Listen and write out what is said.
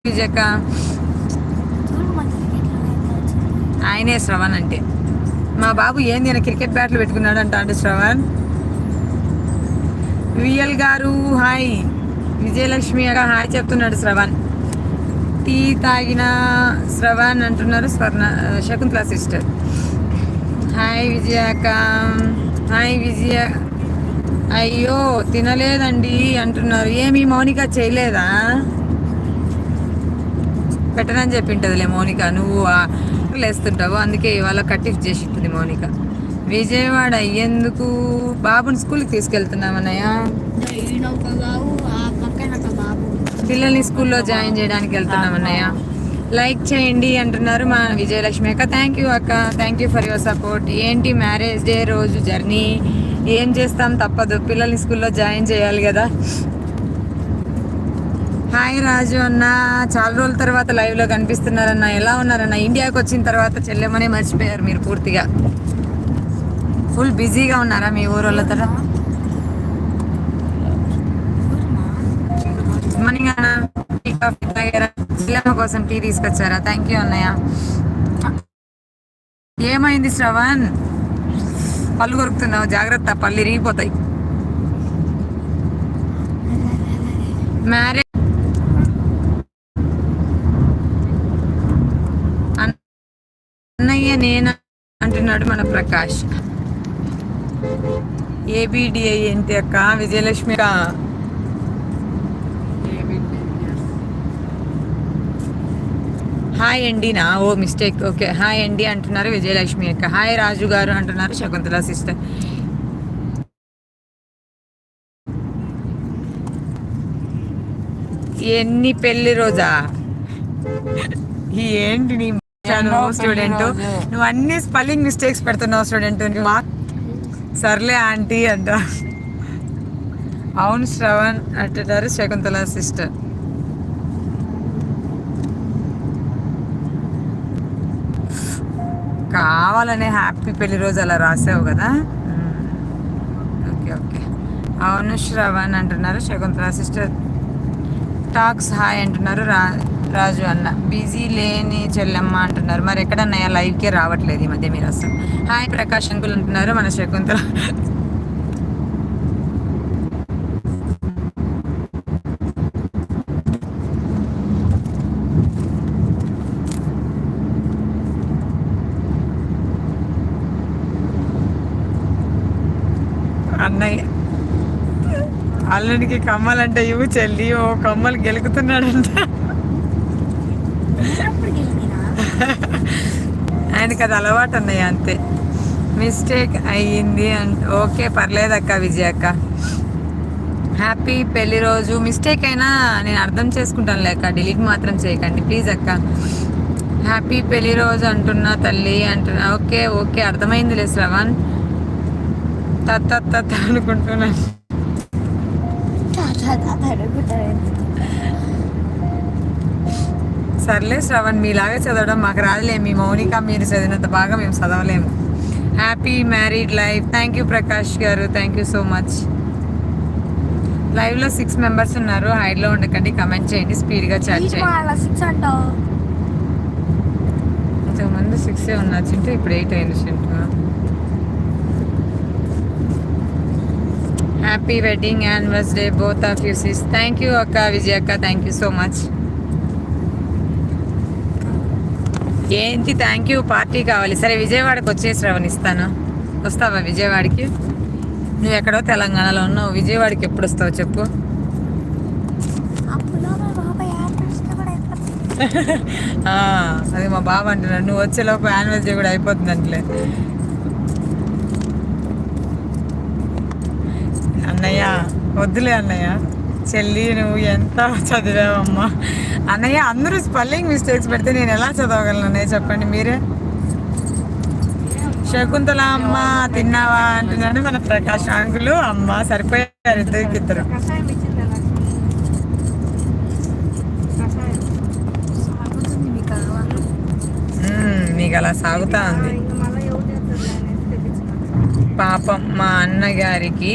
విజయక్క ఆయనే శ్రవణ్ అంటే. మా బాబు ఏంది ఆయన క్రికెట్ బ్యాట్లు పెట్టుకున్నాడు అంటే శ్రవణ్. విఎల్ గారు హాయ్, విజయలక్ష్మి అక్క హాయ్ చెప్తున్నాడు శ్రవణ్. టీ తాగిన శ్రవణ్ అంటున్నారు శకుంతల సిస్టర్. హాయ్ విజయ అక్క, హాయ్ విజయ. అయ్యో తినలేదండి అంటున్నారు. ఏమి మౌనిక చేయలేదా? పెట్టనని చెప్పింటదిలే మౌనిక, నువ్వు లేస్తుంటావు అందుకే ఇవాళ కట్టిఫ్ చేసి ఇస్తుంది మౌనిక. విజయవాడ ఎందుకు? బాబుని స్కూల్కి తీసుకెళ్తున్నామన్నయ్య. పిల్లల్ని స్కూల్లో జాయిన్ చేయడానికి వెళ్తున్నామన్నయ్య. లైక్ చేయండి అంటున్నారు మా విజయలక్ష్మి అక్క. థ్యాంక్ యూ అక్క, thank you for your support. ఏంటి మ్యారేజ్ డే రోజు జర్నీ? ఏం చేస్తాం, తప్పదు, పిల్లల్ని స్కూల్లో జాయిన్ చేయాలి కదా. హాయ్ రాజు అన్న, చాలా రోజుల తర్వాత లైవ్లో కనిపిస్తున్నారన్న. ఎలా ఉన్నారన్న? ఇండియాకి వచ్చిన తర్వాత చెల్లెమనే మర్చిపోయారు మీరు పూర్తిగా. ఫుల్ బిజీగా ఉన్నారా మీ ఊరు వాళ్ళతో? మార్నింగ్ అన్న టీ కాఫీ తాగారా? చెల్లెమ్మ కోసం టీ తీసుకొచ్చారా? థ్యాంక్ యూ అన్నయ్య. ఏమైంది శ్రవణ్? పళ్ళు కొరుకుతున్నావు, జాగ్రత్త, పళ్ళు ఇరిగిపోతాయి. మ్యారేజ్ అన్నయ్య నేనా అంటున్నాడు మన ప్రకాష్. ఏబిడిఐ ఏంటి అక్క? విజయలక్ష్మి హాయ్ అండి నా ఓ మిస్టేక్. ఓకే హాయ్ అండి అంటున్నారు విజయలక్ష్మి అక్క. హాయ్ రాజు గారు అంటున్నారు శకుంతల సిస్టర్. ఎన్ని పెళ్లి రోజా? ఏంటి నీ స్టూడెంట్, నువ్వు అన్ని స్పెల్లింగ్ మిస్టేక్స్ పెడుతున్నావు స్టూడెంట్. సర్లే ఆంటీ అంట. అవును శ్రవణ్ అంటున్నారు శకుంతల సిస్టర్. కావాలనే హ్యాపీ పెళ్లి రోజు అలా రాసావు కదా. Okay okay. అవును శ్రవణ్ అంటున్నారు శకుంతల సిస్టర్. టాక్స్ హాయ్ అంటున్నారు రాజు అన్న. బిజీ లేని చెల్లెమ్మ అంటున్నారు. మరి ఎక్కడన్నాయా? లైవ్కే రావట్లేదు ఈ మధ్య మీరు అసలు. హాయ్ ప్రకాష్ అంకుల్ అంటున్నారు మన శకుంతల. అన్నయ్య అల్లుడికి కమ్మలంటే ఇవ్వు చెల్లి. ఓ కమ్మలు గెలుకుతున్నాడంట. ఆయనకి అది అలవాటు అన్నయ్య, అంతే. మిస్టేక్ అయ్యింది అంటే ఓకే పర్లేదక్క విజయ అక్క. హ్యాపీ పెళ్లి రోజు. మిస్టేక్ అయినా నేను అర్థం చేసుకుంటాను లేక, డిలీట్ మాత్రం చేయకండి ప్లీజ్ అక్క. హ్యాపీ పెళ్లి రోజు అంటున్నా తల్లి అంటున్నా. ఓకే ఓకే అర్థమైందిలే శ్రవణ్. తత్త అనుకుంటున్నాను. సర్లే శ్రవణ్, మీలాగే చదవడం మాకు రాదులే. మీ మౌనిక మీరు చదివినంత బాగా మేము చదవలేము. Happy married life. Thank you Prakash garu, thank you so much. లైవ్లో 6 మెంబర్స్ ఉన్నారు. హైడ్లో ఉండకండి, కమెంట్ చేయండి, స్పీడ్గా చాట్ చేయండి. ఇంతకుముందు 6 ఉన్నారు చింటూ, ఇప్పుడు 8 అయింది Chintu. Happy wedding anniversary both of you sys. Thank you అక్క విజయ అక్క, థ్యాంక్ యూ సో మచ్. ఏంటి థ్యాంక్ యూ? పార్టీ కావాలి. సరే విజయవాడకి వచ్చేసి ఇస్తాను. వస్తావా విజయవాడకి? నువ్వు ఎక్కడో తెలంగాణలో ఉన్నావు, విజయవాడకి ఎప్పుడు వస్తావు చెప్పు? అది మా బాబు అంటున్నాడు, నువ్వు వచ్చేలోపు యానివర్సరీ కూడా అయిపోతుంది అంటలే. అన్నయ్య వద్దులే అన్నయ్య. చెల్లి నువ్వు ఎంత చదివావమ్మా అన్నయ్య. అందరూ స్పెల్లింగ్ మిస్టేక్స్ పెడితే నేను ఎలా చదవగలను అన్నయ్య చెప్పండి మీరే. శకుంతల అమ్మ తిన్నావా అంటున్నాడు మన ప్రకాష్ అంకులు. అమ్మ సరిపోయారు ఇద్దరు. మీకు అలా సాగుతా ఉంది. పాపం మా అన్నగారికి